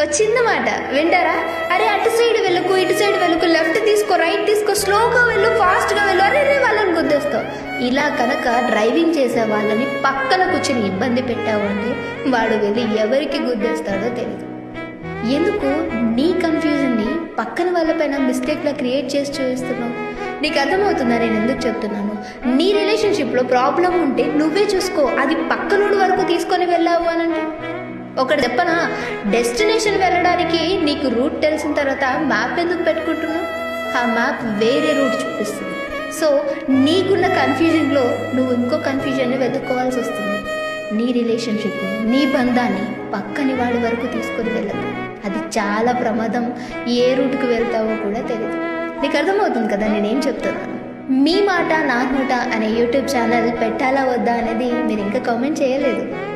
చిన్న మాట వింటారా? అరే అటు సైడ్ వెళ్ళకు, ఇటు సైడ్ వెళ్ళకు, లెఫ్ట్ తీసుకో, రైట్ తీసుకో, స్లోగా వెళ్ళు, ఫాస్ట్గా వెళ్ళు, అరే రే వాళ్ళని గుద్దేస్తావు. ఇలా కనుక డ్రైవింగ్ చేసే వాళ్ళని పక్కన కూర్చొని ఇబ్బంది పెట్టావు అంటే వాడు వెళ్ళి ఎవరికి గుద్దేస్తాడో తెలియదు. ఎందుకు నీ కన్ఫ్యూజన్ని పక్కన వాళ్ళపైన మిస్టేక్లా క్రియేట్ చేసి చూపిస్తున్నావు? నీకు అర్థమవుతుందా నేను ఎందుకు చెప్తున్నాను? నీ రిలేషన్షిప్లో ప్రాబ్లం ఉంటే నువ్వే చూసుకో. అది పక్కనోడు వరకు తీసుకొని వెళ్ళావు అని అంటే ఒకటి చెప్పనా, డెస్టినేషన్ వెళ్ళడానికి నీకు రూట్ తెలిసిన తర్వాత మ్యాప్ ఎందుకు పెట్టుకుంటున్నావు? ఆ మ్యాప్ వేరే రూట్ చూపిస్తుంది. సో నీకున్న కన్ఫ్యూజన్లో నువ్వు ఇంకో కన్ఫ్యూజన్ని వెతుక్కోవాల్సి వస్తుంది. నీ రిలేషన్షిప్ని, నీ బంధాన్ని పక్కని వాడి వరకు తీసుకొని వెళ్ళదు. అది చాలా ప్రమాదం. ఏ రూట్కి వెళ్తావో కూడా తెలియదు. నీకు అర్థమవుతుంది కదా నేనేం చెప్తున్నాను? మీ మాట నా నోట అనే యూట్యూబ్ ఛానల్ పెట్టాలా వద్దా అనేది మీరు ఇంకా కామెంట్ చేయలేదు.